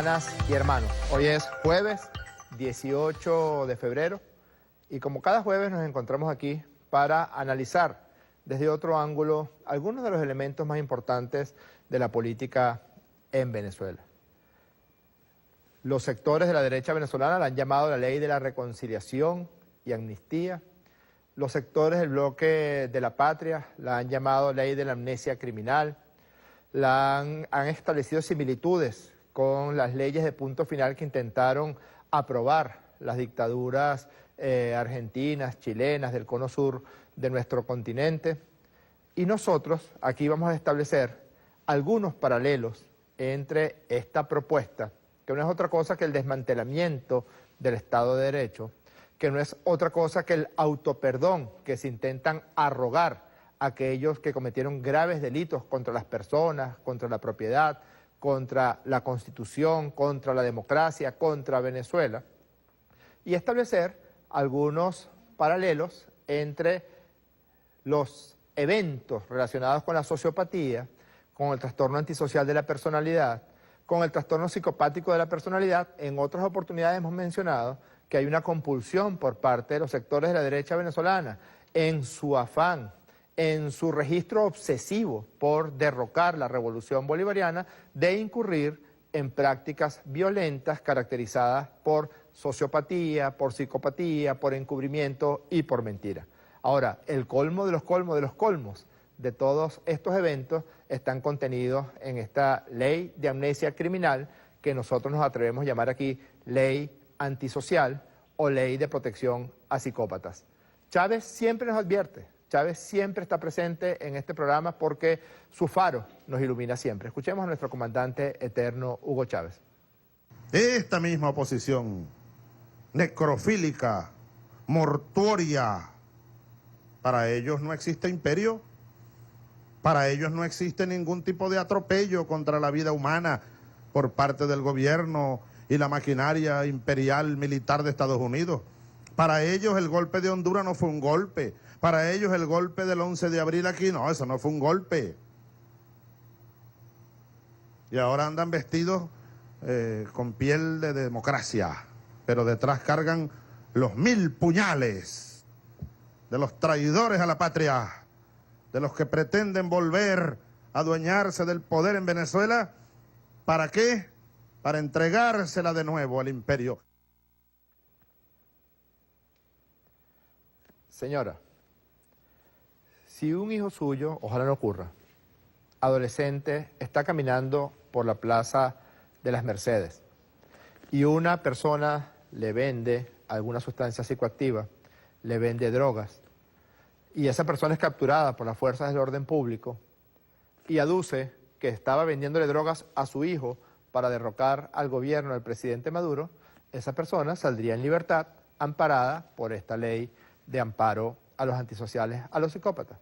Hermanas y hermanos, hoy es jueves 18 de febrero y como cada jueves nos encontramos aquí para analizar desde otro ángulo algunos de los elementos más importantes de la política en Venezuela. Los sectores de la derecha venezolana la han llamado la ley de la reconciliación y amnistía. Los sectores del bloque de la patria la han llamado ley de la amnesia criminal. Han establecido similitudes con las leyes de punto final que intentaron aprobar las dictaduras argentinas, chilenas, del cono sur de nuestro continente. Y nosotros aquí vamos a establecer algunos paralelos entre esta propuesta, que no es otra cosa que el desmantelamiento del Estado de Derecho, que no es otra cosa que el autoperdón que se intentan arrogar a aquellos que cometieron graves delitos contra las personas, contra la propiedad, contra la Constitución, contra la democracia, contra Venezuela, y establecer algunos paralelos entre los eventos relacionados con la sociopatía, con el trastorno antisocial de la personalidad, con el trastorno psicopático de la personalidad. En otras oportunidades hemos mencionado que hay una compulsión por parte de los sectores de la derecha venezolana en su afán, en su registro obsesivo por derrocar la revolución bolivariana, de incurrir en prácticas violentas caracterizadas por sociopatía, por psicopatía, por encubrimiento y por mentira. Ahora, el colmo de los colmos de los colmos de todos estos eventos están contenidos en esta ley de amnesia criminal que nosotros nos atrevemos a llamar aquí ley antisocial o ley de protección a psicópatas. Chávez siempre nos advierte, Chávez siempre está presente en este programa porque su faro nos ilumina siempre. Escuchemos a nuestro comandante eterno Hugo Chávez. Esta misma oposición necrofílica, mortuoria, para ellos no existe imperio, para ellos no existe ningún tipo de atropello contra la vida humana por parte del gobierno y la maquinaria imperial militar de Estados Unidos. Para ellos el golpe de Honduras no fue un golpe. Para ellos el golpe del 11 de abril aquí, no, eso no fue un golpe. Y ahora andan vestidos con piel de democracia, pero detrás cargan los 1000 puñales de los traidores a la patria, de los que pretenden volver a adueñarse del poder en Venezuela. ¿Para qué? Para entregársela de nuevo al imperio. Señora, si un hijo suyo, ojalá no ocurra, adolescente, está caminando por la Plaza de las Mercedes y una persona le vende alguna sustancia psicoactiva, le vende drogas, y esa persona es capturada por las fuerzas del orden público y aduce que estaba vendiéndole drogas a su hijo para derrocar al gobierno del presidente Maduro, esa persona saldría en libertad amparada por esta ley de amparo a los antisociales, a los psicópatas.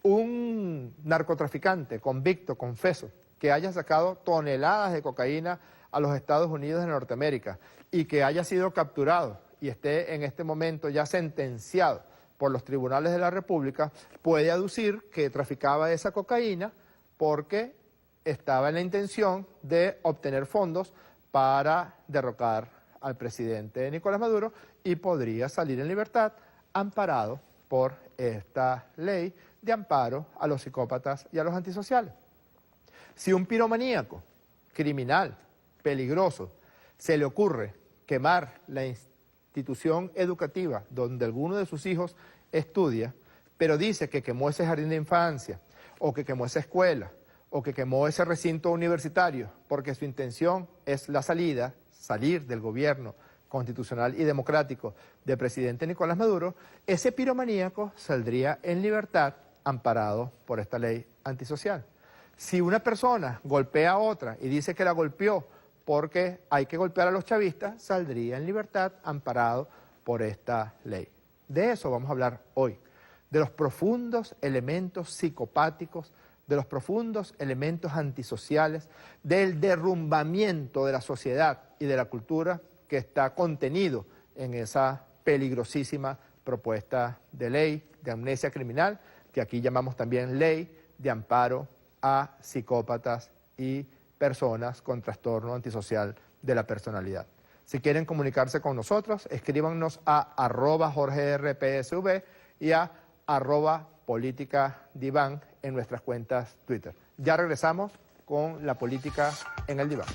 Un narcotraficante convicto, confeso, que haya sacado toneladas de cocaína a los Estados Unidos de Norteamérica y que haya sido capturado y esté en este momento ya sentenciado por los tribunales de la República, puede aducir que traficaba esa cocaína porque estaba en la intención de obtener fondos para derrocar al presidente Nicolás Maduro y podría salir en libertad amparado por esta ley de amparo a los psicópatas y a los antisociales. Si un piromaníaco, criminal, peligroso, se le ocurre quemar la institución educativa donde alguno de sus hijos estudia, pero dice que quemó ese jardín de infancia, o que quemó esa escuela, o que quemó ese recinto universitario, porque su intención es la salir del gobierno constitucional y democrático del presidente Nicolás Maduro, ese piromaníaco saldría en libertad amparado por esta ley antisocial. Si una persona golpea a otra y dice que la golpeó porque hay que golpear a los chavistas, saldría en libertad amparado por esta ley. De eso vamos a hablar hoy, de los profundos elementos psicopáticos, de los profundos elementos antisociales, del derrumbamiento de la sociedad y de la cultura que está contenido en esa peligrosísima propuesta de ley de amnesia criminal, que aquí llamamos también ley de amparo a psicópatas y personas con trastorno antisocial de la personalidad. Si quieren comunicarse con nosotros, escríbanos a @JorgeRPSV y a @PolíticaDiván en nuestras cuentas Twitter. Ya regresamos con la política en el diván.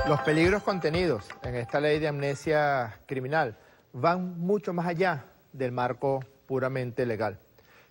Los peligros contenidos en esta ley de amnesia criminal van mucho más allá del marco puramente legal.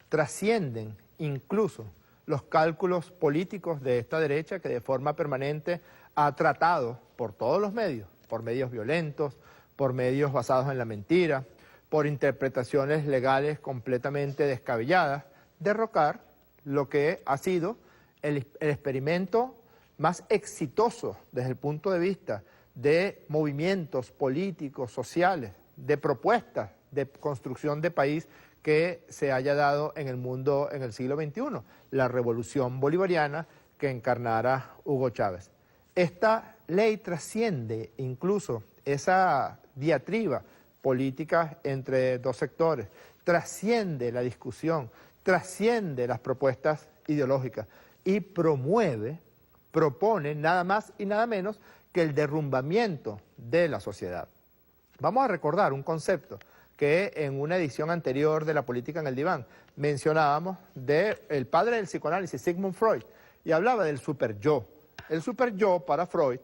Trascienden incluso los cálculos políticos de esta derecha que de forma permanente ha tratado por todos los medios, por medios violentos, por medios basados en la mentira, por interpretaciones legales completamente descabelladas, derrocar lo que ha sido el experimento más exitoso desde el punto de vista de movimientos políticos, sociales, de propuestas de construcción de país que se haya dado en el mundo en el siglo XXI, la revolución bolivariana que encarnara Hugo Chávez. Esta ley trasciende incluso esa diatriba política entre dos sectores, trasciende la discusión, trasciende las propuestas ideológicas y propone nada más y nada menos que el derrumbamiento de la sociedad. Vamos a recordar un concepto que en una edición anterior de La Política en el Diván mencionábamos del padre del psicoanálisis, Sigmund Freud, y hablaba del superyo. El superyo para Freud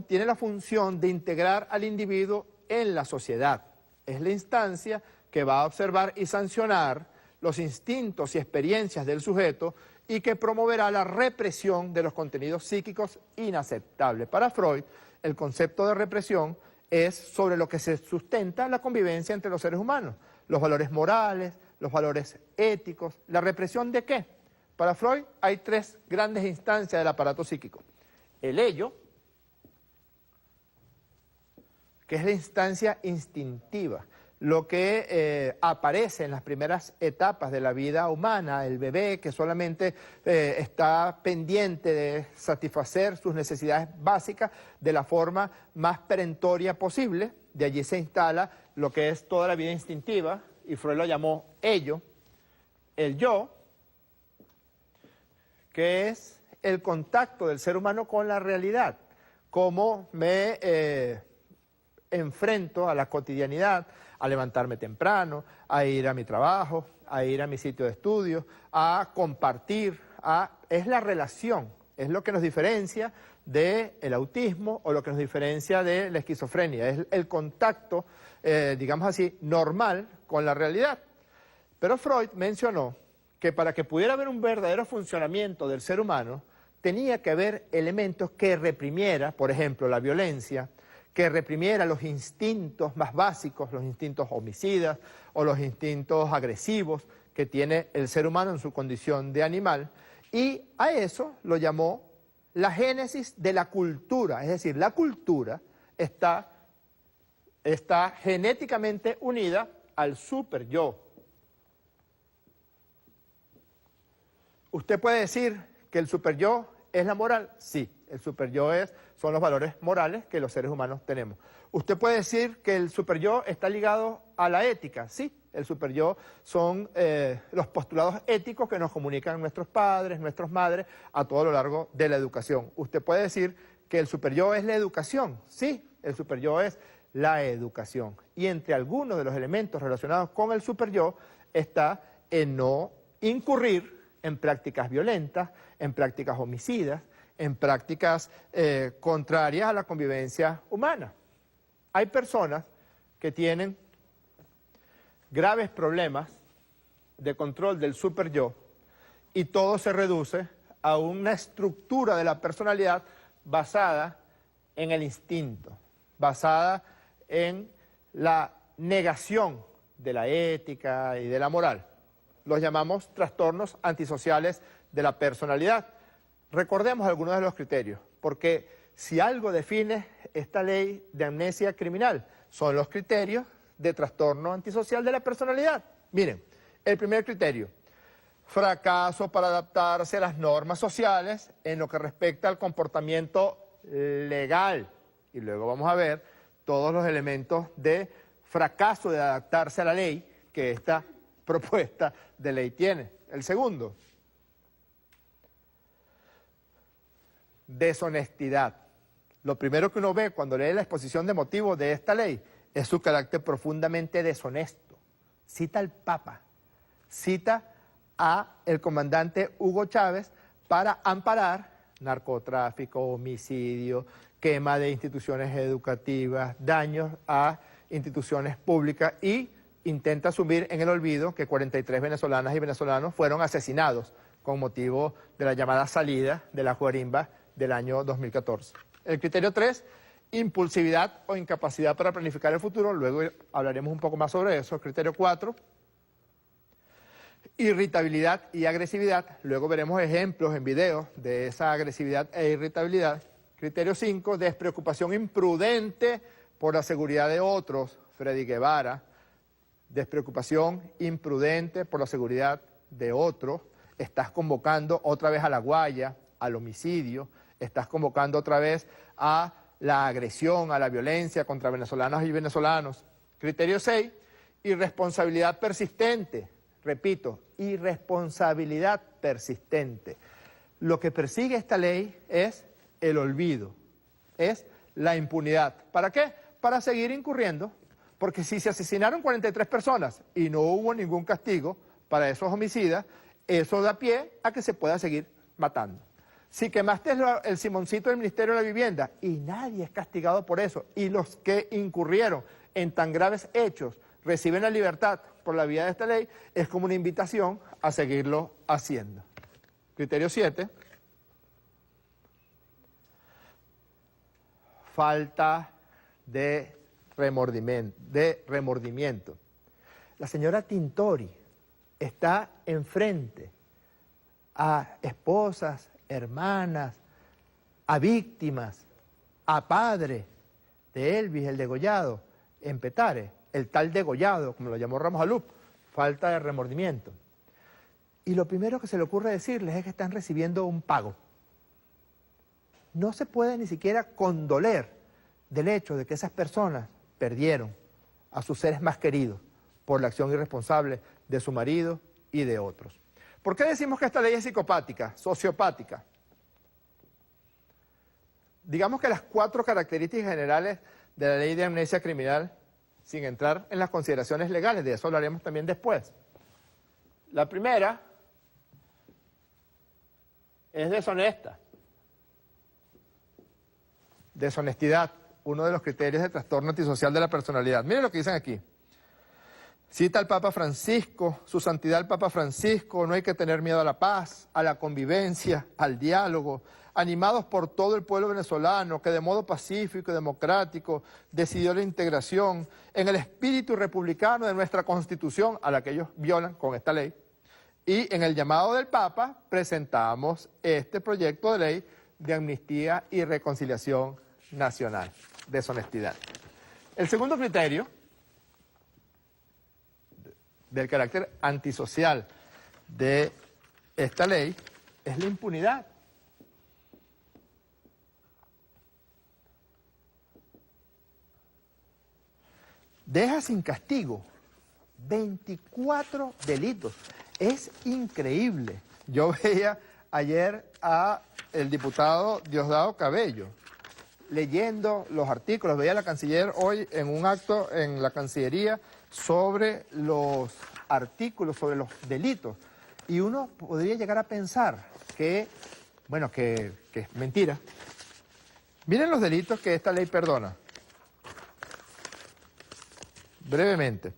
tiene la función de integrar al individuo en la sociedad. Es la instancia que va a observar y sancionar los instintos y experiencias del sujeto y que promoverá la represión de los contenidos psíquicos inaceptables. Para Freud, el concepto de represión es sobre lo que se sustenta la convivencia entre los seres humanos, los valores morales, los valores éticos. ¿La represión de qué? Para Freud hay tres grandes instancias del aparato psíquico. El ello, que es la instancia instintiva, lo que aparece en las primeras etapas de la vida humana, el bebé que solamente está pendiente de satisfacer sus necesidades básicas de la forma más perentoria posible. De allí se instala lo que es toda la vida instintiva, y Freud lo llamó ello. El yo, que es el contacto del ser humano con la realidad, cómo me enfrento a la cotidianidad, a levantarme temprano, a ir a mi trabajo, a ir a mi sitio de estudio, a compartir, es la relación, es lo que nos diferencia del autismo o lo que nos diferencia de la esquizofrenia, es el contacto, digamos así, normal con la realidad. Pero Freud mencionó que para que pudiera haber un verdadero funcionamiento del ser humano, tenía que haber elementos que reprimiera, por ejemplo, la violencia, que reprimiera los instintos más básicos, los instintos homicidas o los instintos agresivos que tiene el ser humano en su condición de animal, y a eso lo llamó la génesis de la cultura, es decir, la cultura está genéticamente unida al superyo. ¿Usted puede decir que el superyo es la moral? Sí, el superyo son los valores morales que los seres humanos tenemos. ¿Usted puede decir que el superyo está ligado a la ética? Sí, el superyo son los postulados éticos que nos comunican nuestros padres, nuestras madres, a todo lo largo de la educación. ¿Usted puede decir que el superyo es la educación? Sí, el superyo es la educación. Y entre algunos de los elementos relacionados con el superyo está en no incurrir en prácticas violentas, en prácticas homicidas, en prácticas contrarias a la convivencia humana. Hay personas que tienen graves problemas de control del superyo y todo se reduce a una estructura de la personalidad basada en el instinto, basada en la negación de la ética y de la moral. Los llamamos trastornos antisociales de la personalidad. Recordemos algunos de los criterios, porque si algo define esta ley de amnesia criminal, son los criterios de trastorno antisocial de la personalidad. Miren, el primer criterio: fracaso para adaptarse a las normas sociales en lo que respecta al comportamiento legal. Y luego vamos a ver todos los elementos de fracaso de adaptarse a la ley que esta propuesta de ley tiene. El segundo, deshonestidad. Lo primero que uno ve cuando lee la exposición de motivos de esta ley es su carácter profundamente deshonesto. Cita al Papa, cita a el comandante Hugo Chávez para amparar narcotráfico, homicidio, quema de instituciones educativas, daños a instituciones públicas, y intenta asumir en el olvido que 43 venezolanas y venezolanos fueron asesinados con motivo de la llamada salida de la Guarimba del año 2014. El criterio 3, impulsividad o incapacidad para planificar el futuro. Luego hablaremos un poco más sobre eso. Criterio 4, irritabilidad y agresividad. Luego veremos ejemplos en video de esa agresividad e irritabilidad. Criterio 5, despreocupación imprudente por la seguridad de otros. Freddy Guevara. Despreocupación imprudente por la seguridad de otros. Estás convocando otra vez a la guaya, al homicidio. Estás convocando otra vez a la agresión, a la violencia contra venezolanas y venezolanos. Criterio 6, irresponsabilidad persistente. Repito, irresponsabilidad persistente. Lo que persigue esta ley es el olvido, es la impunidad. ¿Para qué? Para seguir incurriendo, porque si se asesinaron 43 personas y no hubo ningún castigo para esos homicidas, eso da pie a que se pueda seguir matando. Si quemaste el Simoncito del Ministerio de la Vivienda y nadie es castigado por eso, y los que incurrieron en tan graves hechos reciben la libertad por la vía de esta ley, es como una invitación a seguirlo haciendo. Criterio 7. Falta de remordimiento. La señora Tintori está enfrente a esposas, hermanas, a víctimas, a padre de Elvis, el degollado, en Petare, el tal degollado, como lo llamó Ramos Alup, falta de remordimiento. Y lo primero que se le ocurre decirles es que están recibiendo un pago. No se puede ni siquiera condoler del hecho de que esas personas perdieron a sus seres más queridos por la acción irresponsable de su marido y de otros. ¿Por qué decimos que esta ley es psicopática, sociopática? Digamos que las 4 características generales de la ley de amnesia criminal, sin entrar en las consideraciones legales, de eso hablaremos también después. La primera es deshonesta. Deshonestidad, uno de los criterios de trastorno antisocial de la personalidad. Miren lo que dicen aquí. Cita al Papa Francisco, su santidad el Papa Francisco: no hay que tener miedo a la paz, a la convivencia, al diálogo, animados por todo el pueblo venezolano que de modo pacífico y democrático decidió la integración en el espíritu republicano de nuestra Constitución, a la que ellos violan con esta ley. Y en el llamado del Papa presentamos este proyecto de ley de amnistía y reconciliación nacional. Deshonestidad. El segundo criterio del carácter antisocial de esta ley es la impunidad. Deja sin castigo 24 delitos. Es increíble. Yo veía ayer a el diputado Diosdado Cabello leyendo los artículos, veía a la canciller hoy en un acto en la Cancillería sobre los artículos, sobre los delitos, y uno podría llegar a pensar que, bueno, que es mentira. Miren los delitos que esta ley perdona. Brevemente: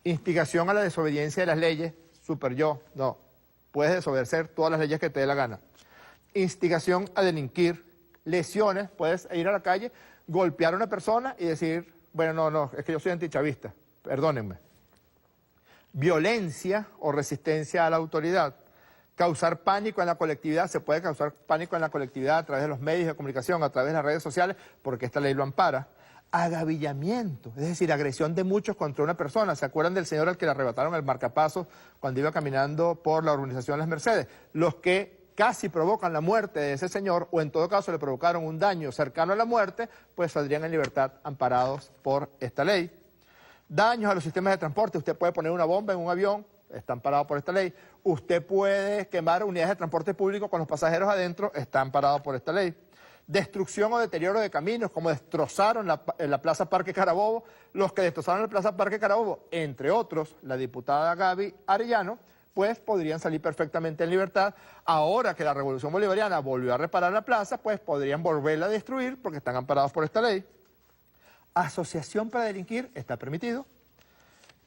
instigación a la desobediencia de las leyes, no, puedes desobedecer todas las leyes que te dé la gana. Instigación a delinquir, lesiones, puedes ir a la calle, golpear a una persona y decir, bueno, no, es que yo soy antichavista, perdónenme. Violencia o resistencia a la autoridad. Causar pánico en la colectividad, se puede causar pánico en la colectividad a través de los medios de comunicación, a través de las redes sociales, porque esta ley lo ampara. Agavillamiento, es decir, agresión de muchos contra una persona. ¿Se acuerdan del señor al que le arrebataron el marcapasos cuando iba caminando por la urbanización Las Mercedes? Los que casi provocan la muerte de ese señor, o en todo caso le provocaron un daño cercano a la muerte, pues saldrían en libertad amparados por esta ley. Daños a los sistemas de transporte, usted puede poner una bomba en un avión, está amparado por esta ley. Usted puede quemar unidades de transporte público con los pasajeros adentro, está amparado por esta ley. Destrucción o deterioro de caminos, como destrozaron la Plaza Parque Carabobo, los que destrozaron la Plaza Parque Carabobo, entre otros, la diputada Gaby Arellano, pues podrían salir perfectamente en libertad. Ahora que la Revolución Bolivariana volvió a reparar la plaza, pues podrían volverla a destruir porque están amparados por esta ley. Asociación para delinquir está permitido.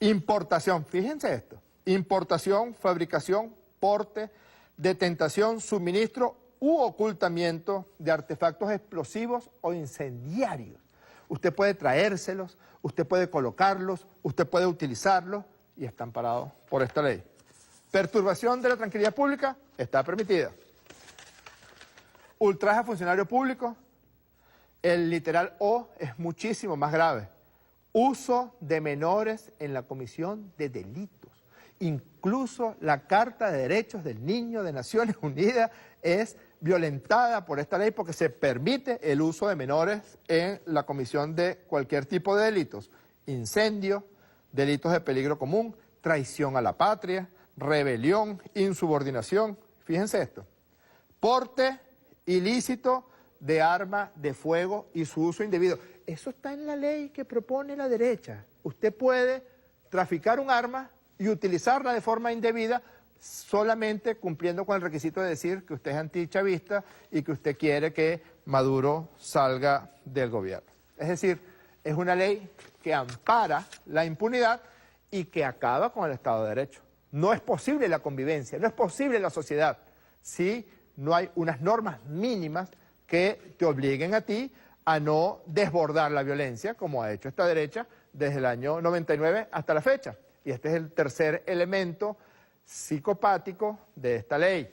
Importación, fíjense esto, importación, fabricación, porte, detentación, suministro u ocultamiento de artefactos explosivos o incendiarios. Usted puede traérselos, usted puede colocarlos, usted puede utilizarlos y está amparado por esta ley. Perturbación de la tranquilidad pública está permitida. Ultraje a funcionario público, el literal O es muchísimo más grave. Uso de menores en la comisión de delitos. Incluso la Carta de Derechos del Niño de Naciones Unidas es violentada por esta ley porque se permite el uso de menores en la comisión de cualquier tipo de delitos. Incendio, delitos de peligro común, traición a la patria, rebelión, insubordinación. Fíjense esto. Porte ilícito de arma de fuego y su uso indebido. Eso está en la ley que propone la derecha. Usted puede traficar un arma y utilizarla de forma indebida solamente cumpliendo con el requisito de decir que usted es antichavista y que usted quiere que Maduro salga del gobierno. Es decir, es una ley que ampara la impunidad y que acaba con el Estado de Derecho. No es posible la convivencia, no es posible la sociedad si no hay unas normas mínimas que te obliguen a ti a no desbordar la violencia, como ha hecho esta derecha desde el año 99 hasta la fecha. Y este es el tercer elemento psicopático de esta ley.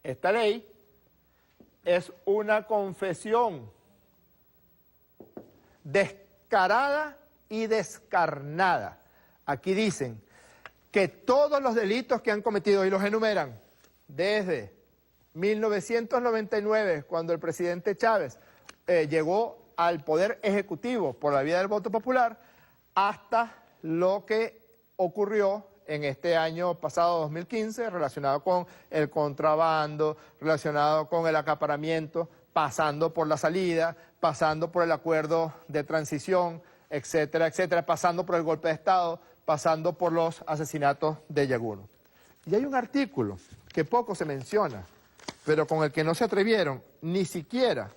Esta ley es una confesión descarada y descarnada. Aquí dicen que todos los delitos que han cometido, y los enumeran, desde 1999, cuando el presidente Chávez llegó al poder ejecutivo por la vía del voto popular, hasta lo que ocurrió en este año pasado, 2015, relacionado con el contrabando, relacionado con el acaparamiento, pasando por la salida, pasando por el acuerdo de transición, etcétera, etcétera, pasando por el golpe de Estado, pasando por los asesinatos de Yaguno. Y hay un artículo que poco se menciona, pero con el que no se atrevieron ni siquiera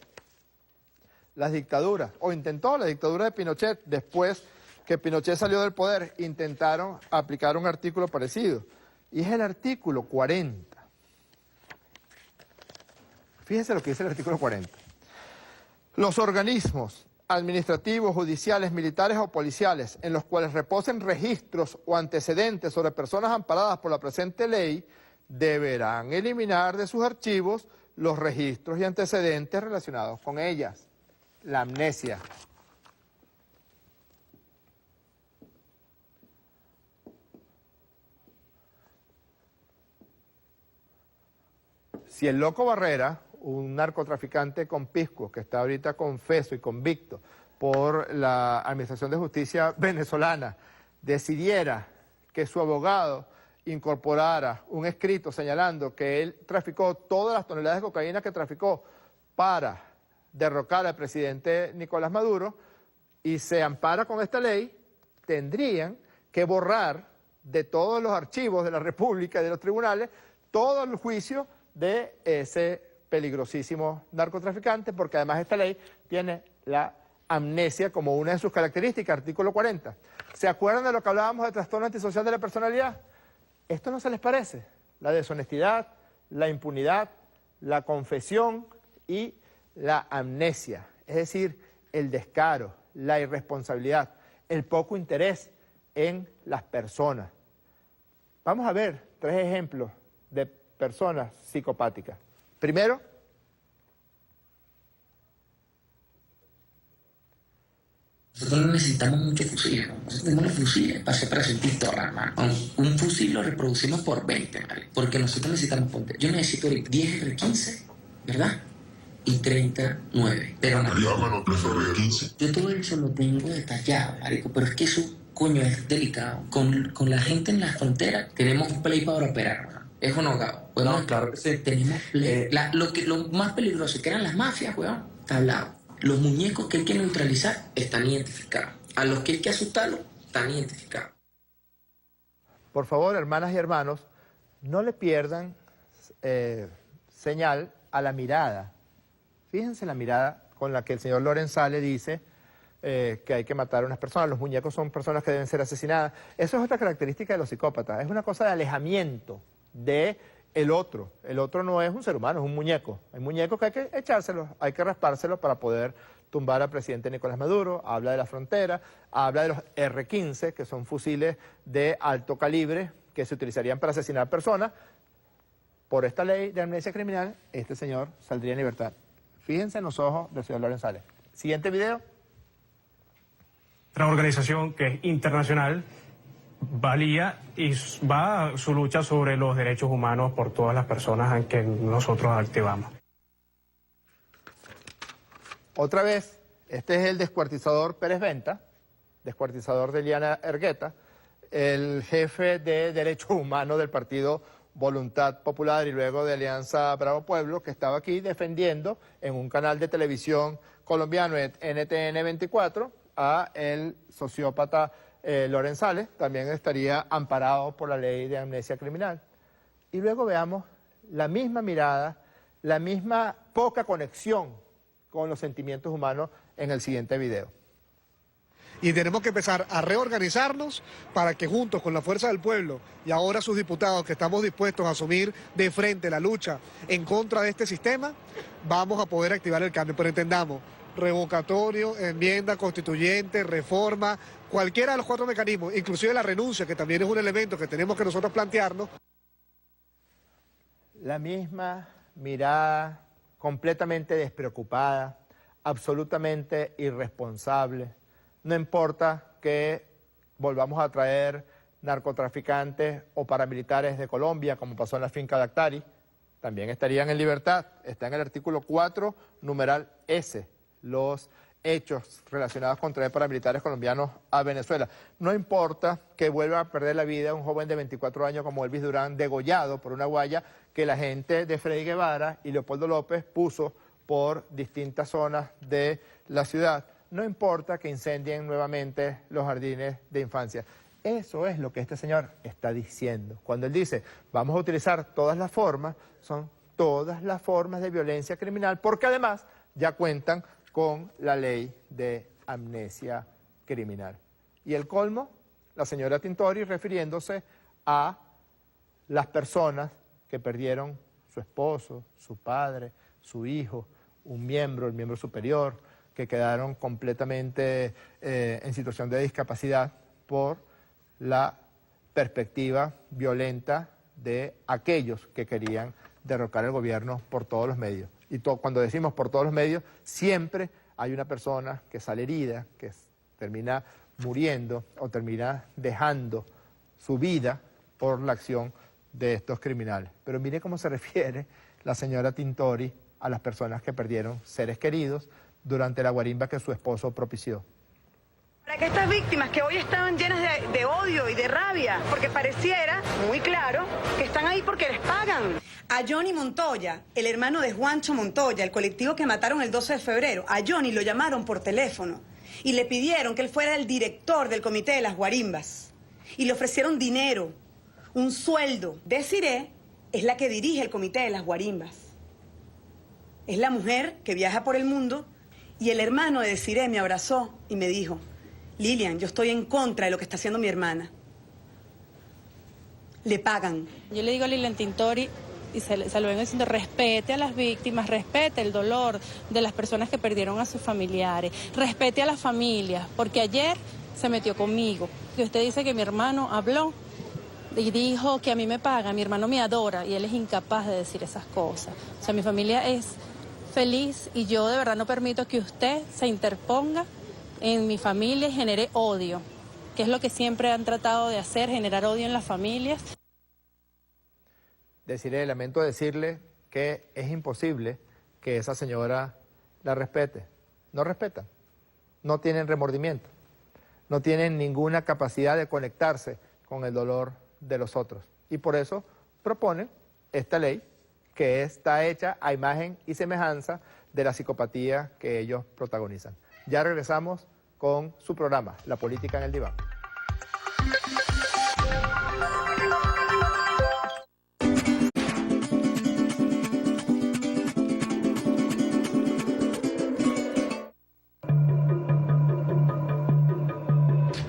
las dictaduras, o intentó la dictadura de Pinochet, después que Pinochet salió del poder, intentaron aplicar un artículo parecido, y es el artículo 40. Fíjense lo que dice el artículo 40. Los organismos administrativos, judiciales, militares o policiales en los cuales reposen registros o antecedentes sobre personas amparadas por la presente ley deberán eliminar de sus archivos los registros y antecedentes relacionados con ellas. La amnesia. Si el Loco Barrera, un narcotraficante con pisco que está ahorita confeso y convicto por la Administración de Justicia venezolana, decidiera que su abogado incorporara un escrito señalando que él traficó todas las toneladas de cocaína que traficó para derrocar al presidente Nicolás Maduro y se ampara con esta ley, tendrían que borrar de todos los archivos de la República y de los tribunales todo el juicio de ese peligrosísimo narcotraficante, porque además esta ley tiene la amnesia como una de sus características, artículo 40. ¿Se acuerdan de lo que hablábamos del trastorno antisocial de la personalidad? ¿Esto no se les parece? La deshonestidad, la impunidad, la confesión y la amnesia. Es decir, el descaro, la irresponsabilidad, el poco interés en las personas. Vamos a ver 3 ejemplos de personas psicopáticas. Primero, nosotros no necesitamos muchos fusiles, nosotros tenemos los fusiles para hacer pistolas, hermano. Un fusil lo reproducimos por 20, ¿vale? Porque nosotros necesitamos, yo necesito 10 R15, ¿verdad? Y 39, pero no. Yo todo eso lo tengo detallado, marico, pero es que eso, coño, es delicado. Con la gente en la frontera tenemos play para operar, ¿verdad? Es un hogado. No, claro que sí. Tenemos play. Lo más peligroso que eran las mafias, weón, está hablado. Los muñecos que hay que neutralizar están identificados. A los que hay que asustarlos están identificados. Por favor, hermanas y hermanos, no le pierdan señal a la mirada. Fíjense la mirada con la que el señor Lorenzale dice que hay que matar a unas personas. Los muñecos son personas que deben ser asesinadas. Eso es otra característica de los psicópatas. Es una cosa de alejamiento de el otro. El otro no es un ser humano, es un muñeco. Hay muñecos que hay que echárselos, hay que raspárselos para poder tumbar al presidente Nicolás Maduro. Habla de la frontera, habla de los R-15, que son fusiles de alto calibre que se utilizarían para asesinar personas. Por esta ley de amnesia criminal, este señor saldría en libertad. Fíjense en los ojos del señor Lorenzale. Siguiente video. Otra organización que es internacional valía y va su lucha sobre los derechos humanos por todas las personas en que nosotros activamos. Otra vez, este es el descuartizador Pérez Venta, descuartizador de Eliana Ergueta, el jefe de derechos humanos del partido Voluntad Popular y luego de Alianza Bravo Pueblo, que estaba aquí defendiendo en un canal de televisión colombiano, NTN 24, a el sociópata Lorenzale. También estaría amparado por la ley de amnesia criminal. Y luego veamos la misma mirada, la misma poca conexión con los sentimientos humanos en el siguiente video. Y tenemos que empezar a reorganizarnos para que juntos con la fuerza del pueblo y ahora sus diputados que estamos dispuestos a asumir de frente la lucha en contra de este sistema, vamos a poder activar el cambio. Pero entendamos, revocatorio, enmienda constituyente, reforma, cualquiera de los 4 mecanismos, inclusive la renuncia, que también es un elemento que tenemos que nosotros plantearnos. La misma mirada completamente despreocupada, absolutamente irresponsable. No importa que volvamos a traer narcotraficantes o paramilitares de Colombia, como pasó en la finca de Actari, también estarían en libertad. Está en el artículo 4, numeral S, los hechos relacionados con traer paramilitares colombianos a Venezuela. No importa que vuelva a perder la vida un joven de 24 años como Elvis Durán, degollado por una guaya que la gente de Freddy Guevara y Leopoldo López puso por distintas zonas de la ciudad. No importa que incendien nuevamente los jardines de infancia. Eso es lo que este señor está diciendo. Cuando él dice, vamos a utilizar todas las formas, son todas las formas de violencia criminal, porque además ya cuentan con la ley de amnesia criminal. Y el colmo, la señora Tintori refiriéndose a las personas que perdieron su esposo, su padre, su hijo, un miembro, el miembro superior, que quedaron completamente en situación de discapacidad por la perspectiva violenta de aquellos que querían derrocar el gobierno por todos los medios. Y cuando decimos por todos los medios, siempre hay una persona que sale herida, que termina muriendo o termina dejando su vida por la acción de estos criminales. Pero mire cómo se refiere la señora Tintori a las personas que perdieron seres queridos durante la guarimba que su esposo propició. Para que estas víctimas que hoy estaban llenas de odio y de rabia, porque pareciera muy claro que están ahí porque les pagan. A Johnny Montoya, el hermano de Juancho Montoya, el colectivo que mataron el 12 de febrero, a Johnny lo llamaron por teléfono y le pidieron que él fuera el director del comité de las guarimbas. Y le ofrecieron dinero, un sueldo. Desiree es la que dirige el comité de las guarimbas. Es la mujer que viaja por el mundo. Y el hermano de Desiree me abrazó y me dijo, Lilian, yo estoy en contra de lo que está haciendo mi hermana. Le pagan. Yo le digo a Lilian Tintori, y se lo vengo diciendo, respete a las víctimas, respete el dolor de las personas que perdieron a sus familiares, respete a las familias, porque ayer se metió conmigo. Y usted dice que mi hermano habló y dijo que a mí me paga, mi hermano me adora y él es incapaz de decir esas cosas. O sea, mi familia es feliz y yo de verdad no permito que usted se interponga en mi familia y genere odio, que es lo que siempre han tratado de hacer, generar odio en las familias. Desiree, lamento decirle que es imposible que esa señora la respete. No respeta, no tienen remordimiento, no tienen ninguna capacidad de conectarse con el dolor de los otros. Y por eso proponen esta ley que está hecha a imagen y semejanza de la psicopatía que ellos protagonizan. Ya regresamos con su programa, La Política en el Diván.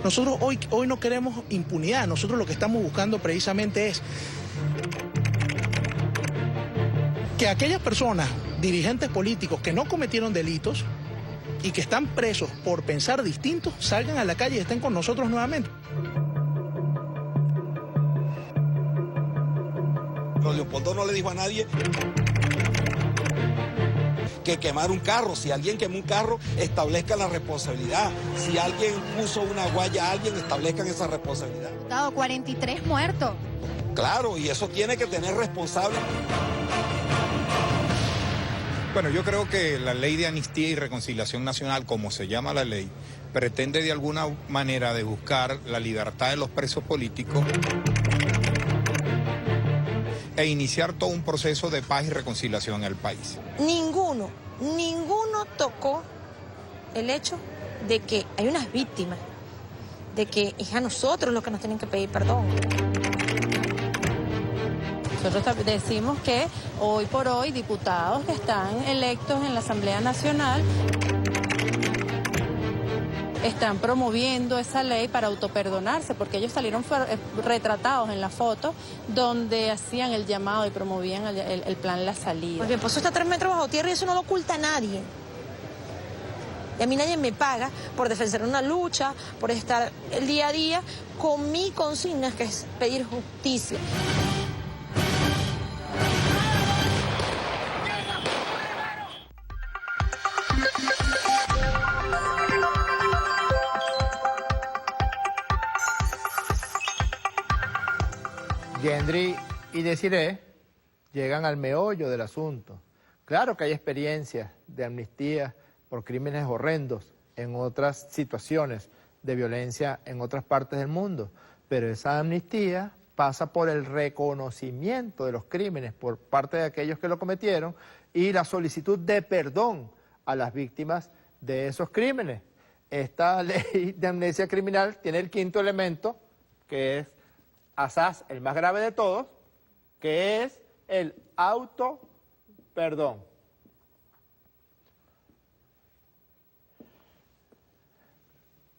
Nosotros hoy no queremos impunidad, nosotros lo que estamos buscando precisamente es que aquellas personas, dirigentes políticos que no cometieron delitos y que están presos por pensar distinto, salgan a la calle y estén con nosotros nuevamente. Leopoldo no le dijo a nadie que quemar un carro. Si alguien quemó un carro, establezcan la responsabilidad. Si alguien puso una guaya a alguien, establezcan esa responsabilidad. 43 muertos. Claro, y eso tiene que tener responsable. Bueno, yo creo que la Ley de Amnistía y Reconciliación Nacional, como se llama la ley, pretende de alguna manera de buscar la libertad de los presos políticos e iniciar todo un proceso de paz y reconciliación en el país. Ninguno tocó el hecho de que hay unas víctimas, de que es a nosotros los que nos tienen que pedir perdón. Nosotros decimos que hoy por hoy diputados que están electos en la Asamblea Nacional están promoviendo esa ley para autoperdonarse, porque ellos salieron retratados en la foto donde hacían el llamado y promovían el plan La Salida. Pues mi esposo está 3 metros bajo tierra y eso no lo oculta a nadie. Y a mí nadie me paga por defender una lucha, por estar el día a día con mi consigna, que es pedir justicia. Gendry y Desiree llegan al meollo del asunto. Claro que hay experiencias de amnistía por crímenes horrendos en otras situaciones de violencia en otras partes del mundo, pero esa amnistía pasa por el reconocimiento de los crímenes por parte de aquellos que lo cometieron y la solicitud de perdón a las víctimas de esos crímenes. Esta ley de amnistía criminal tiene el 5.º elemento, que es asaz el más grave de todos, que es el auto-perdón.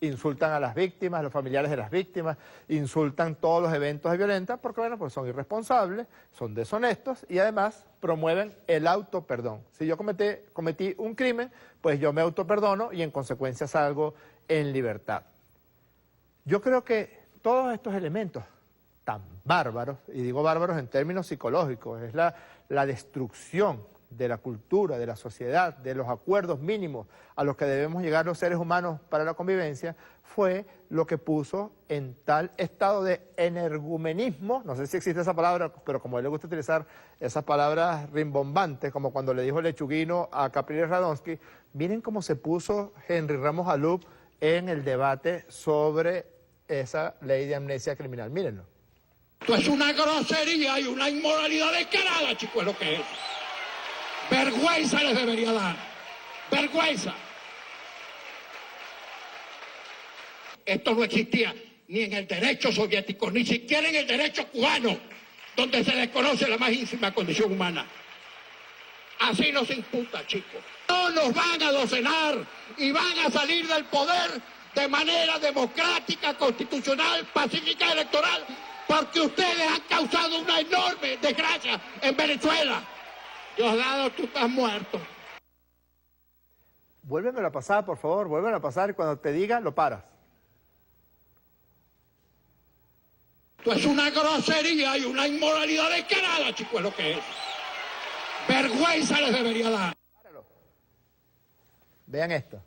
Insultan a las víctimas, a los familiares de las víctimas, insultan todos los eventos de violencia porque, bueno, pues son irresponsables, son deshonestos y además promueven el auto-perdón. Si yo cometí un crimen, pues yo me auto-perdono y en consecuencia salgo en libertad. Yo creo que todos estos elementos tan bárbaros, y digo bárbaros en términos psicológicos, es la destrucción de la cultura, de la sociedad, de los acuerdos mínimos a los que debemos llegar los seres humanos para la convivencia, fue lo que puso en tal estado de energumenismo, no sé si existe esa palabra, pero como a él le gusta utilizar esas palabras rimbombantes, como cuando le dijo Lechuguino a Capriles Radonsky, miren cómo se puso Henry Ramos Alup en el debate sobre esa ley de amnistía criminal, mírenlo. Esto es una grosería y una inmoralidad descarada, chico, es lo que es. Vergüenza les debería dar. Vergüenza. Esto no existía ni en el derecho soviético, ni siquiera en el derecho cubano, donde se desconoce la más ínfima condición humana. Así no se imputa, chicos. No nos van a docenar y van a salir del poder de manera democrática, constitucional, pacífica, electoral, porque ustedes han causado una enorme desgracia en Venezuela. Diosdado, tú estás muerto. Vuélvemelo a pasar, por favor, vuélvemelo a pasar y cuando te diga, lo paras. Esto es una grosería y una inmoralidad descarada, chico, es lo que es. Vergüenza les debería dar. Vean esto.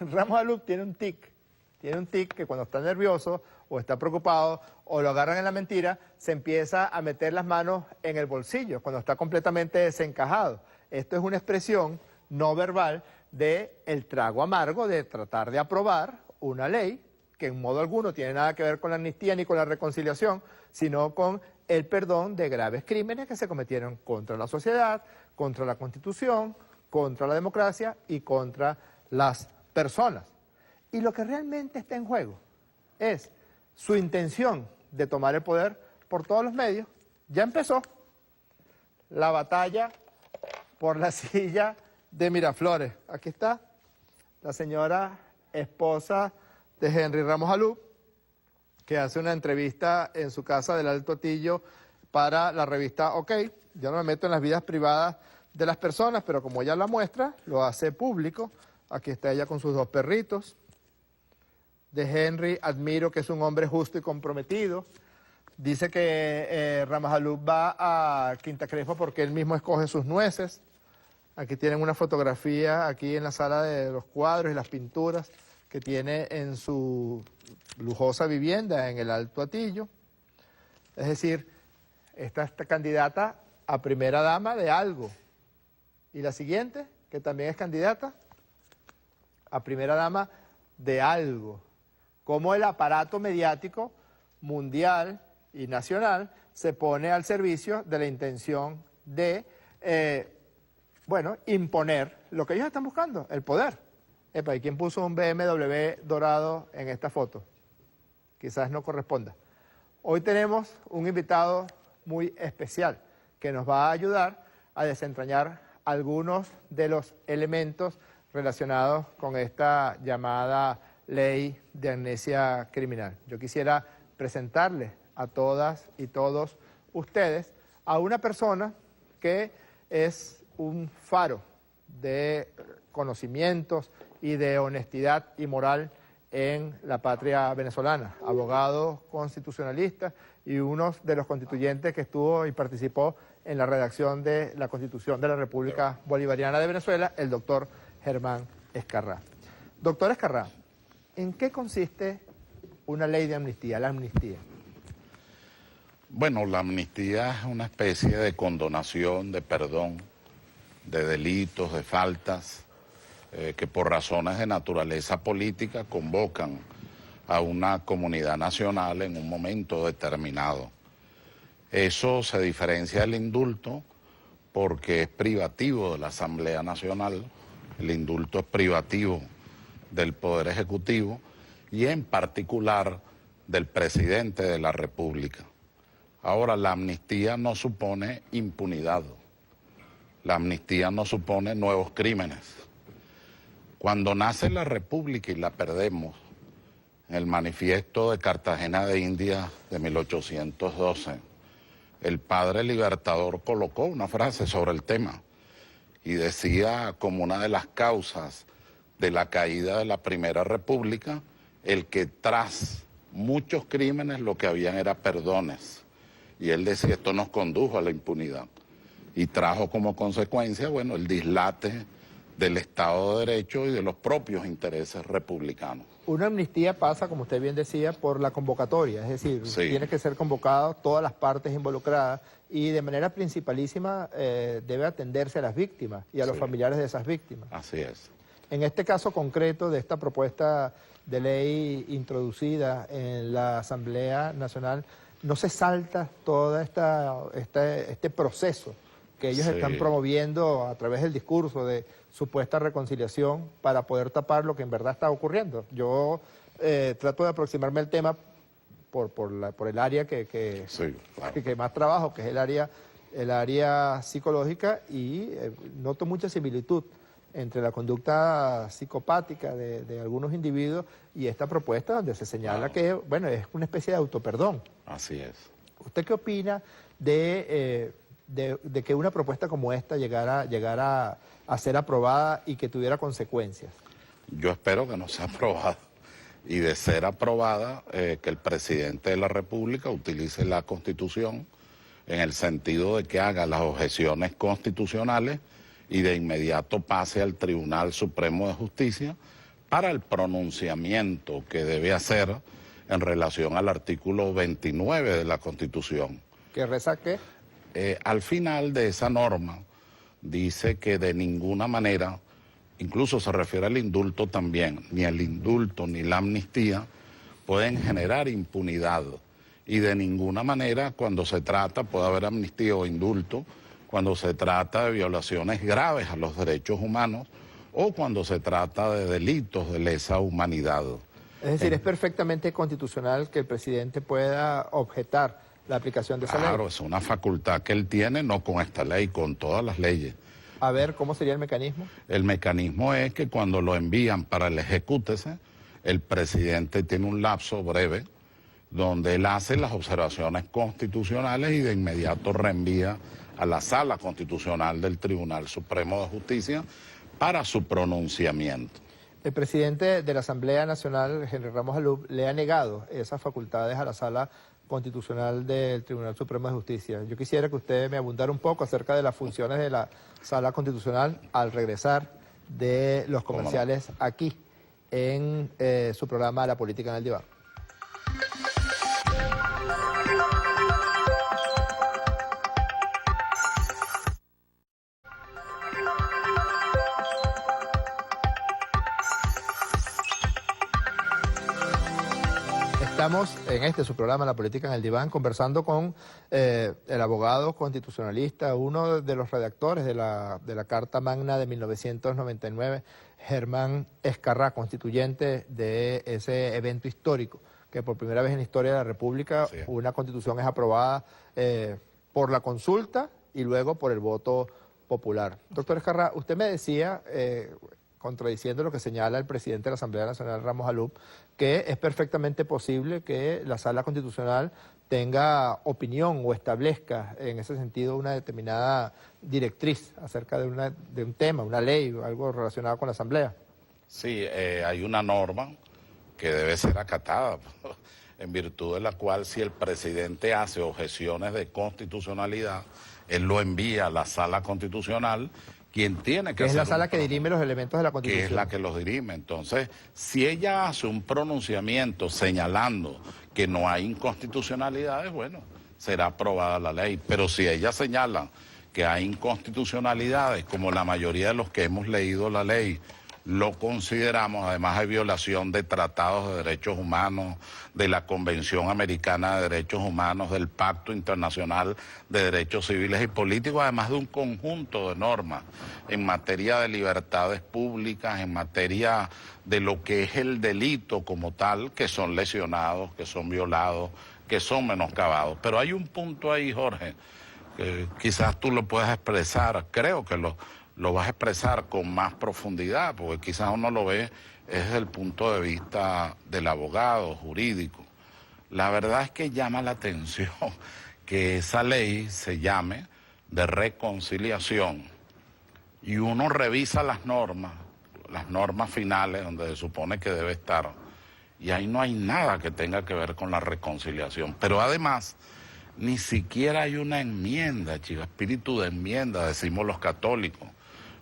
Ramos Alup tiene un tic que cuando está nervioso o está preocupado o lo agarran en la mentira, se empieza a meter las manos en el bolsillo cuando está completamente desencajado. Esto es una expresión no verbal del trago amargo de tratar de aprobar una ley que en modo alguno tiene nada que ver con la amnistía ni con la reconciliación, sino con el perdón de graves crímenes que se cometieron contra la sociedad, contra la Constitución, contra la democracia y contra las personas. Y lo que realmente está en juego es su intención de tomar el poder por todos los medios. Ya empezó la batalla por la silla de Miraflores. Aquí está la señora esposa de Henry Ramos Alup, que hace una entrevista en su casa del Alto Atillo para la revista OK. Yo no me meto en las vidas privadas de las personas, pero como ella la muestra, lo hace público. Aquí está ella con sus dos perritos. De Henry admiro que es un hombre justo y comprometido. Dice que Ramos Alup va a Quinta Crespo porque él mismo escoge sus nueces. Aquí tienen una fotografía aquí en la sala de los cuadros y las pinturas que tiene en su lujosa vivienda en el Alto Atillo. Es decir, esta candidata a primera dama de algo. Y la siguiente, que también es candidata a primera dama de algo. Cómo el aparato mediático mundial y nacional se pone al servicio de la intención de, imponer lo que ellos están buscando, el poder. Epa, ¿y quién puso un BMW dorado en esta foto? Quizás no corresponda. Hoy tenemos un invitado muy especial que nos va a ayudar a desentrañar algunos de los elementos relacionados con esta llamada ley de amnesia criminal. Yo quisiera presentarles a todas y todos ustedes a una persona que es un faro de conocimientos y de honestidad y moral en la patria venezolana, abogado constitucionalista y uno de los constituyentes que estuvo y participó en la redacción de la Constitución de la República Bolivariana de Venezuela, el doctor Germán Escarrá. Doctor Escarrá, ¿en qué consiste una ley de amnistía, la amnistía? Bueno, la amnistía es una especie de condonación, de perdón, de delitos, de faltas, que por razones de naturaleza política convocan a una comunidad nacional en un momento determinado. Eso se diferencia del indulto porque es privativo de la Asamblea Nacional, el indulto es privativo del Poder Ejecutivo y en particular del Presidente de la República. Ahora, la amnistía no supone impunidad, la amnistía no supone nuevos crímenes. Cuando nace la República y la perdemos, en el manifiesto de Cartagena de Indias de 1812, el padre libertador colocó una frase sobre el tema y decía como una de las causas de la caída de la Primera República, el que tras muchos crímenes lo que habían era perdones. Y él decía, esto nos condujo a la impunidad y trajo como consecuencia, bueno, el dislate del Estado de Derecho y de los propios intereses republicanos. Una amnistía pasa, como usted bien decía, por la convocatoria, es decir, sí, tiene que ser convocado todas las partes involucradas y de manera principalísima debe atenderse a las víctimas y a los familiares de esas víctimas. Así es. En este caso concreto de esta propuesta de ley introducida en la Asamblea Nacional, ¿no se salta todo este proceso que ellos están promoviendo a través del discurso de supuesta reconciliación para poder tapar lo que en verdad está ocurriendo? Yo trato de aproximarme al tema por el área que más trabajo, que es el área psicológica, y noto mucha similitud entre la conducta psicopática de algunos individuos y esta propuesta donde se señala que, bueno, es una especie de autoperdón. Así es. ¿Usted qué opina de que una propuesta como esta llegara a ser aprobada y que tuviera consecuencias? Yo espero que no sea aprobada. Y de ser aprobada, que el presidente de la República utilice la Constitución en el sentido de que haga las objeciones constitucionales y de inmediato pase al Tribunal Supremo de Justicia para el pronunciamiento que debe hacer en relación al artículo 29 de la Constitución. ¿Que reza qué? Al final de esa norma dice que de ninguna manera, incluso se refiere al indulto también, ni el indulto ni la amnistía pueden generar impunidad. Y de ninguna manera cuando se trata, puede haber amnistía o indulto, cuando se trata de violaciones graves a los derechos humanos o cuando se trata de delitos de lesa humanidad. Es decir, es perfectamente constitucional que el presidente pueda objetar la aplicación de esa ley. Claro, es una facultad que él tiene, no con esta ley, con todas las leyes. A ver, ¿cómo sería el mecanismo? El mecanismo es que cuando lo envían para el ejecútese, el presidente tiene un lapso breve donde él hace las observaciones constitucionales y de inmediato reenvía a la Sala Constitucional del Tribunal Supremo de Justicia para su pronunciamiento. El presidente de la Asamblea Nacional, Henry Ramos Alup, le ha negado esas facultades a la Sala Constitucional del Tribunal Supremo de Justicia. Yo quisiera que usted me abundara un poco acerca de las funciones de la Sala Constitucional al regresar de los comerciales aquí en su programa La Política en el Diván. Estamos en su programa, La Política en el Diván, conversando con el abogado constitucionalista, uno de los redactores de la Carta Magna de 1999, Germán Ezcarrá, constituyente de ese evento histórico, que por primera vez en la historia de la República una constitución es aprobada por la consulta y luego por el voto popular. Doctor Ezcarrá, usted me decía, contradiciendo lo que señala el presidente de la Asamblea Nacional, Ramos Alup, que es perfectamente posible que la Sala Constitucional tenga opinión o establezca en ese sentido una determinada directriz acerca de un tema, una ley o algo relacionado con la Asamblea. Sí, hay una norma que debe ser acatada, en virtud de la cual si el presidente hace objeciones de constitucionalidad, él lo envía a la Sala Constitucional, quien tiene que hacer... Es la sala que dirime los elementos de la Constitución. Que es la que los dirime. Entonces, si ella hace un pronunciamiento señalando que no hay inconstitucionalidades, bueno, será aprobada la ley. Pero si ella señala que hay inconstitucionalidades, como la mayoría de los que hemos leído la ley lo consideramos, además hay violación de tratados de derechos humanos, de la Convención Americana de Derechos Humanos, del Pacto Internacional de Derechos Civiles y Políticos, además de un conjunto de normas en materia de libertades públicas, en materia de lo que es el delito como tal, que son lesionados, que son violados, que son menoscabados. Pero hay un punto ahí, Jorge, que quizás tú lo puedas expresar, creo que lo vas a expresar con más profundidad, porque quizás uno lo ve desde el punto de vista del abogado jurídico. La verdad es que llama la atención que esa ley se llame de reconciliación y uno revisa las normas finales donde se supone que debe estar, y ahí no hay nada que tenga que ver con la reconciliación. Pero además, ni siquiera hay una enmienda, chico, espíritu de enmienda, decimos los católicos.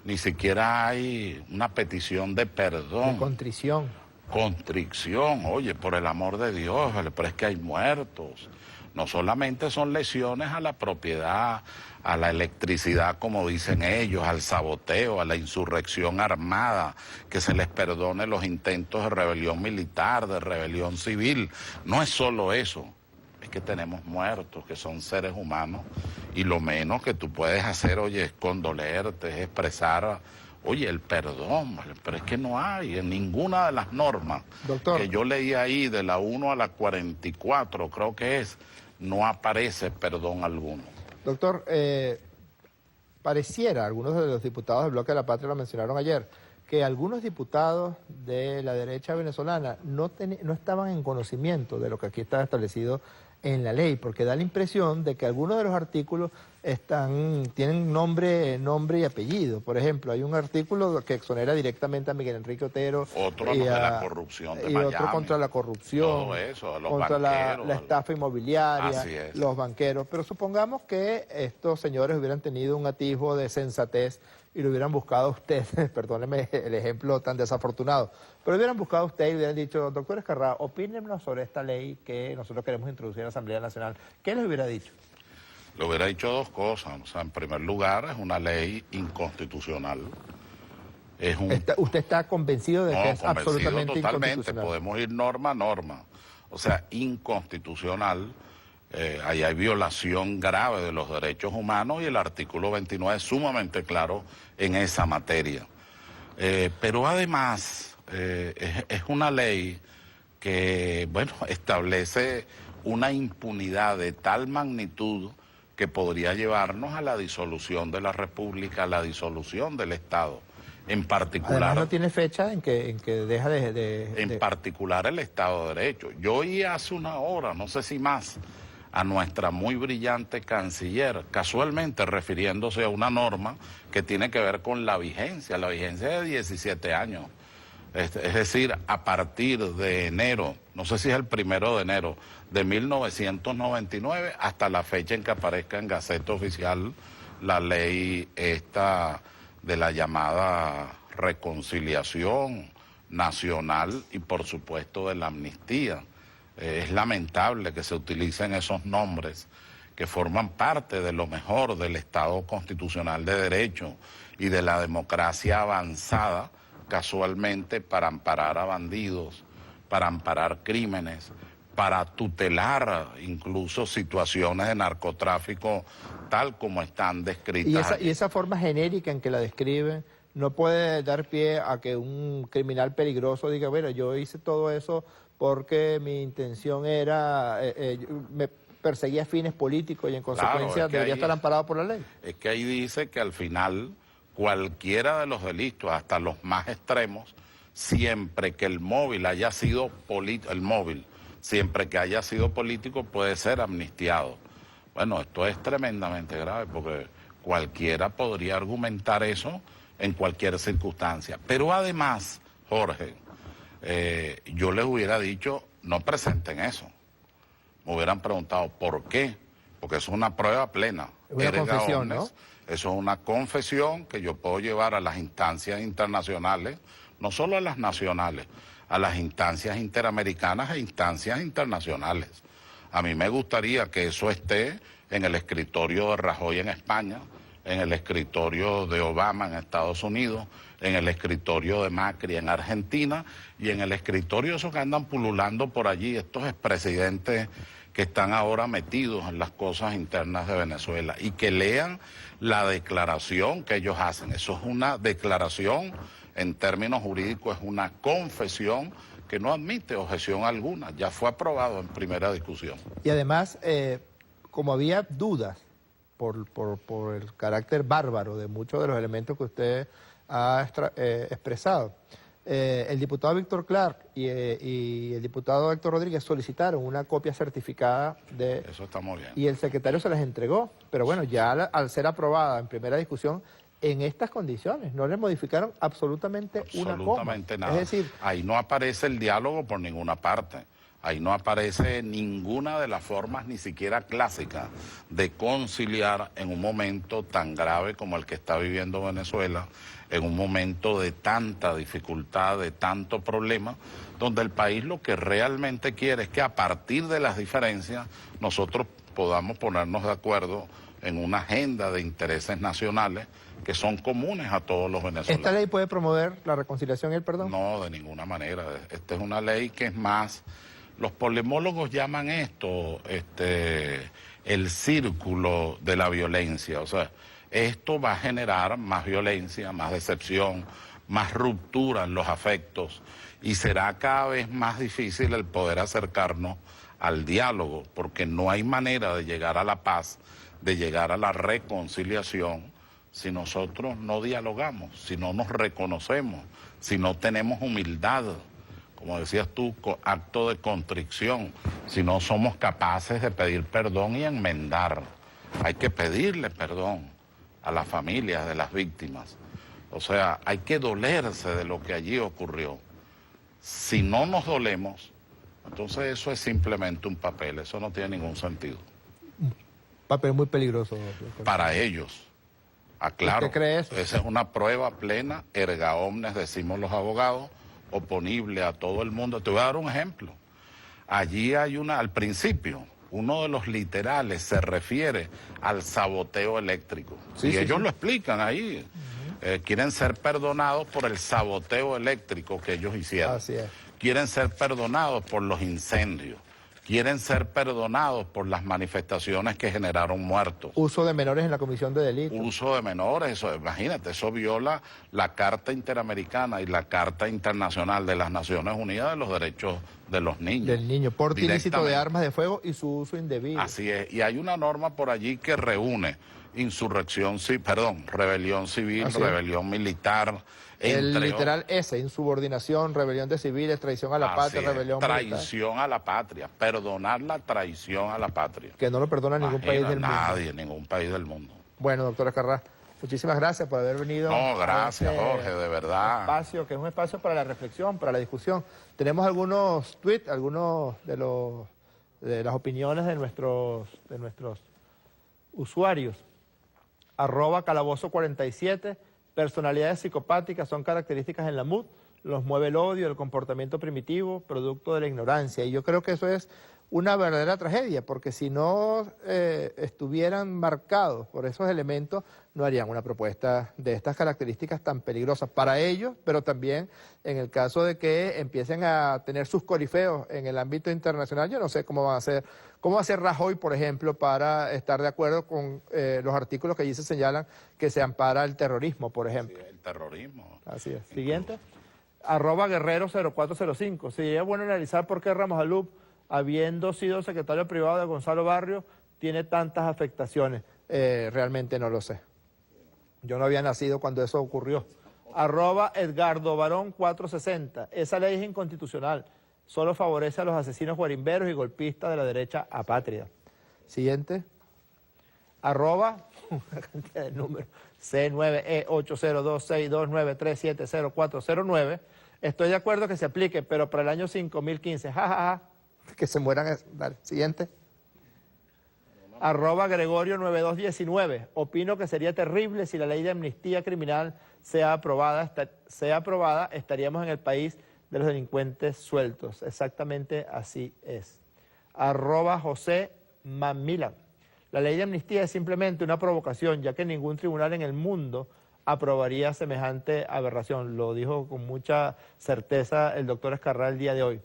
Ni siquiera hay una petición de perdón. De contrición. Contrición, oye, por el amor de Dios, vale, pero es que hay muertos. No solamente son lesiones a la propiedad, a la electricidad, como dicen ellos, al saboteo, a la insurrección armada, que se les perdone los intentos de rebelión militar, de rebelión civil. No es solo eso. Es que tenemos muertos, que son seres humanos, y lo menos que tú puedes hacer, oye, es condolerte, es expresar, oye, el perdón, ¿vale? Pero es que no hay en ninguna de las normas. Doctor, que yo leí ahí, de la 1 a la 44, creo que es, no aparece perdón alguno. Doctor, pareciera, algunos de los diputados del Bloque de la Patria lo mencionaron ayer, que algunos diputados de la derecha venezolana no estaban en conocimiento de lo que aquí está establecido en la ley, porque da la impresión de que algunos de los artículos tienen nombre y apellido. Por ejemplo, hay un artículo que exonera directamente a Miguel Enrique Otero. Otro de la corrupción de y Miami. Otro contra la corrupción. Todo eso, los contra banqueros, la estafa inmobiliaria, así es. los banqueros. Pero supongamos que estos señores hubieran tenido un atisbo de sensatez y lo hubieran buscado a usted, perdóneme el ejemplo tan desafortunado, pero hubieran buscado a usted y hubieran dicho, doctor Ezcarrá, opínenos sobre esta ley que nosotros queremos introducir en la Asamblea Nacional. ¿Qué les hubiera dicho? Le hubiera dicho dos cosas. O sea, en primer lugar, es una ley inconstitucional. ¿Usted está convencido de que es absolutamente totalmente, inconstitucional? podemos ir norma a norma. O sea, inconstitucional. Ahí hay violación grave de los derechos humanos y el artículo 29 es sumamente claro en esa materia. Pero además es una ley que, bueno, establece una impunidad de tal magnitud que podría llevarnos a la disolución de la República, a la disolución del Estado. En particular... Además no tiene fecha en que deja En particular el Estado de Derecho. Yo oí hace una hora, no sé si más, a nuestra muy brillante canciller, casualmente refiriéndose a una norma que tiene que ver con la vigencia de 17 años. Es decir, a partir de enero, no sé si es el 1 de enero de 1999 hasta la fecha en que aparezca en Gaceta Oficial la ley esta de la llamada reconciliación nacional y por supuesto de la amnistía. Es lamentable que se utilicen esos nombres que forman parte de lo mejor del Estado constitucional de derecho y de la democracia avanzada, casualmente para amparar a bandidos, para amparar crímenes, para tutelar incluso situaciones de narcotráfico tal como están descritas. Y esa forma genérica en que la describen no puede dar pie a que un criminal peligroso diga, bueno, yo hice todo eso porque mi intención era, me perseguía fines políticos y en consecuencia debería estar amparado por la ley. Es que ahí dice que al final cualquiera de los delitos, hasta los más extremos, siempre que el móvil haya sido político, puede ser amnistiado. Bueno, esto es tremendamente grave porque cualquiera podría argumentar eso en cualquier circunstancia. Pero además, Jorge, yo les hubiera dicho, no presenten eso. Me hubieran preguntado, ¿por qué? Porque eso es una prueba plena. Una confesión, ¿no? Eso es una confesión que yo puedo llevar a las instancias internacionales, no solo a las nacionales, a las instancias interamericanas e instancias internacionales. A mí me gustaría que eso esté en el escritorio de Rajoy en España, en el escritorio de Obama en Estados Unidos, en el escritorio de Macri en Argentina y en el escritorio de esos que andan pululando por allí, estos expresidentes que están ahora metidos en las cosas internas de Venezuela y que lean la declaración que ellos hacen. Eso es una declaración, en términos jurídicos es una confesión que no admite objeción alguna, ya fue aprobado en primera discusión. Y además, como había dudas por el carácter bárbaro de muchos de los elementos que usted ha expresado, el diputado Víctor Clark y el diputado Héctor Rodríguez solicitaron una copia certificada de... Eso está muy bien. Y el secretario se las entregó, pero bueno, ya al ser aprobada en primera discusión, en estas condiciones, no le modificaron absolutamente una coma. Absolutamente nada. Es decir, ahí no aparece el diálogo por ninguna parte. Ahí no aparece ninguna de las formas, ni siquiera clásicas, de conciliar en un momento tan grave como el que está viviendo Venezuela, en un momento de tanta dificultad, de tanto problema, donde el país lo que realmente quiere es que a partir de las diferencias nosotros podamos ponernos de acuerdo en una agenda de intereses nacionales que son comunes a todos los venezolanos. ¿Esta ley puede promover la reconciliación y el perdón? No, de ninguna manera. Esta es una ley que es más... Los polemólogos llaman esto el círculo de la violencia. O sea, esto va a generar más violencia, más decepción, más ruptura en los afectos y será cada vez más difícil el poder acercarnos al diálogo, porque no hay manera de llegar a la paz, de llegar a la reconciliación, si nosotros no dialogamos, si no nos reconocemos, si no tenemos humildad, como decías tú, acto de contrición, si no somos capaces de pedir perdón y enmendar. Hay que pedirle perdón a las familias de las víctimas. O sea, hay que dolerse de lo que allí ocurrió. Si no nos dolemos, entonces eso es simplemente un papel, eso no tiene ningún sentido. Papel muy peligroso. Para ellos. Aclaro, ¿Usted cree eso? esa es una prueba plena, erga omnes, decimos los abogados, oponible a todo el mundo. Te voy a dar un ejemplo. Allí hay al principio, uno de los literales se refiere al saboteo eléctrico. Sí, y sí, ellos sí. lo explican ahí. Quieren ser perdonados por el saboteo eléctrico que ellos hicieron. Así es. Quieren ser perdonados por los incendios. Quieren ser perdonados por las manifestaciones que generaron muertos. Uso de menores en la comisión de delitos. Uso de menores, eso, imagínate, eso viola la Carta Interamericana y la Carta Internacional de las Naciones Unidas de los Derechos de los Niños. Del niño, porte ilícito de Directamente. armas de fuego y su uso indebido. Así es, y hay una norma por allí que reúne rebelión civil, Así es. rebelión militar, El entre literal S, insubordinación, rebelión de civiles, traición a la Así patria, es, rebelión militar. traición a la patria, perdonar la traición a la patria. Que no lo perdona ningún país del mundo. Nadie, ningún país del mundo. Bueno, doctora Carrá, muchísimas gracias por haber venido. No, gracias, a este Jorge, de verdad. espacio, que es un espacio para la reflexión, para la discusión. Tenemos algunos tweets, algunos de las opiniones de nuestros usuarios. @calabozo47, personalidades psicopáticas son características en la MUD, los mueve el odio, el comportamiento primitivo, producto de la ignorancia. Y yo creo que eso es una verdadera tragedia, porque si no estuvieran marcados por esos elementos, no harían una propuesta de estas características tan peligrosas para ellos, pero también en el caso de que empiecen a tener sus corifeos en el ámbito internacional. Yo no sé cómo va a ser Rajoy, por ejemplo, para estar de acuerdo con los artículos que allí se señalan que se ampara el terrorismo, por ejemplo. Sí, el terrorismo. Así es. Siguiente. @guerrero0405. Sería bueno analizar por qué Ramos Alup, habiendo sido secretario privado de Gonzalo Barrio, tiene tantas afectaciones. Realmente no lo sé. Yo no había nacido cuando eso ocurrió. @EdgardoBarón460. Esa ley es inconstitucional. Solo favorece a los asesinos guarimberos y golpistas de la derecha apátrida. Siguiente. Una cantidad de números. C9E802629370409. Estoy de acuerdo que se aplique, pero para el año 5015, jajaja, que se mueran. Dale, siguiente. @Gregorio9219. Opino que sería terrible si la ley de amnistía criminal sea aprobada, estaríamos en el país de los delincuentes sueltos. Exactamente así es. @José Mamila. La ley de amnistía es simplemente una provocación, ya que ningún tribunal en el mundo aprobaría semejante aberración. Lo dijo con mucha certeza el doctor Escarrá el día de hoy.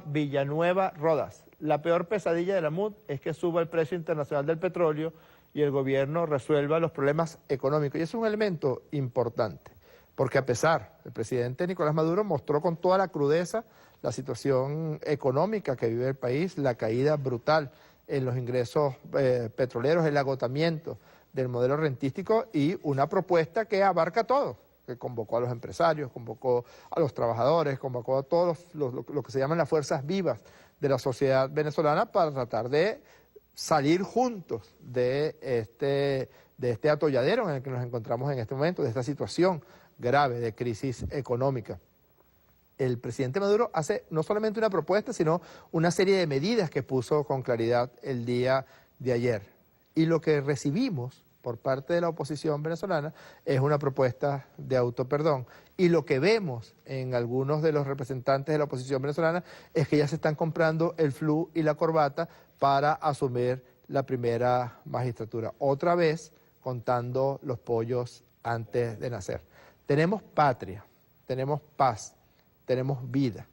@Villanueva Rodas. La peor pesadilla de la MUD es que suba el precio internacional del petróleo y el gobierno resuelva los problemas económicos. Y es un elemento importante, porque a pesar, el presidente Nicolás Maduro mostró con toda la crudeza la situación económica que vive el país, la caída brutal en los ingresos petroleros, el agotamiento del modelo rentístico y una propuesta que abarca todo, que convocó a los empresarios, convocó a los trabajadores, convocó a todos lo que se llaman las fuerzas vivas de la sociedad venezolana para tratar de salir juntos de este atolladero en el que nos encontramos en este momento, de esta situación grave de crisis económica. El presidente Maduro hace no solamente una propuesta, sino una serie de medidas que puso con claridad el día de ayer. Y lo que recibimos por parte de la oposición venezolana es una propuesta de autoperdón. Y lo que vemos en algunos de los representantes de la oposición venezolana es que ya se están comprando el flu y la corbata para asumir la primera magistratura. Otra vez contando los pollos antes de nacer. Tenemos patria, tenemos paz, tenemos vida.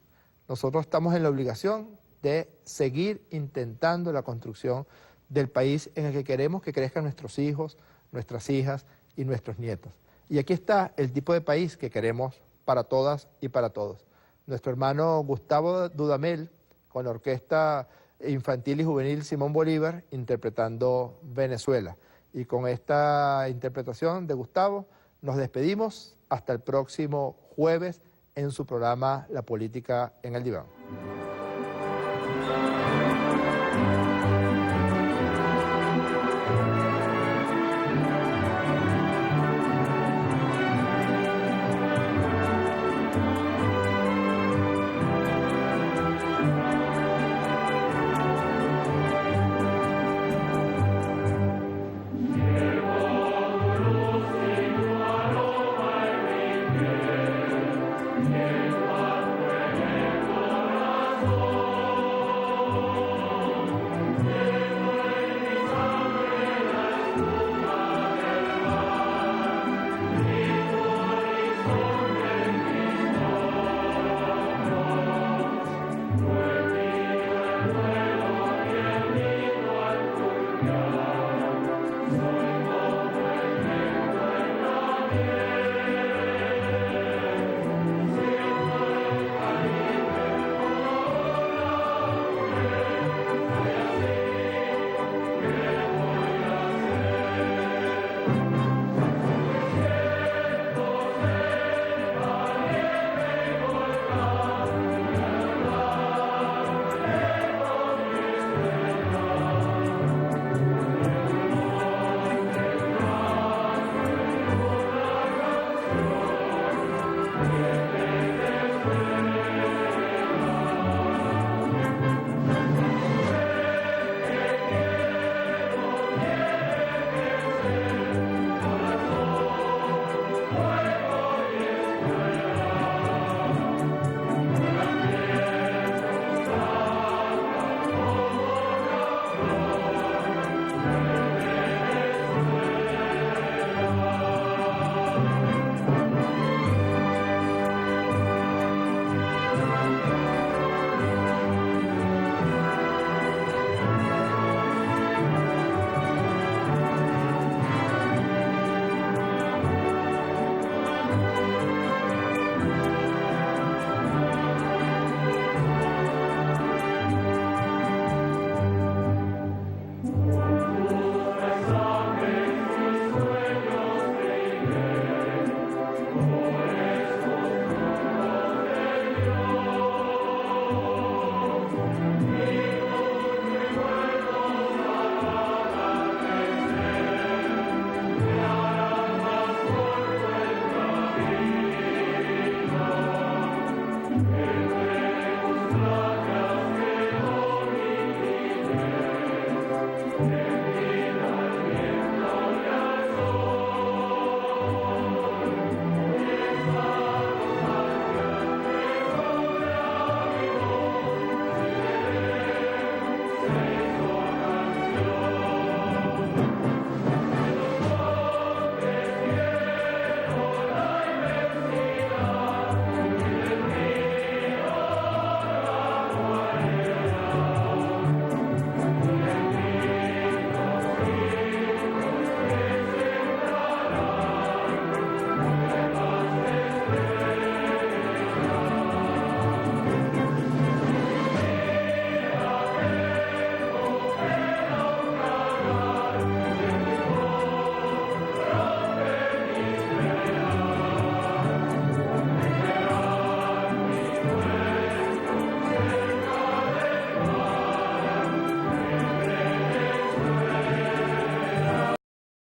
Nosotros estamos en la obligación de seguir intentando la construcción del país en el que queremos que crezcan nuestros hijos, nuestras hijas y nuestros nietos. Y aquí está el tipo de país que queremos para todas y para todos. Nuestro hermano Gustavo Dudamel, con la Orquesta Infantil y Juvenil Simón Bolívar, interpretando Venezuela. Y con esta interpretación de Gustavo, nos despedimos hasta el próximo jueves en su programa La Política en el Diván.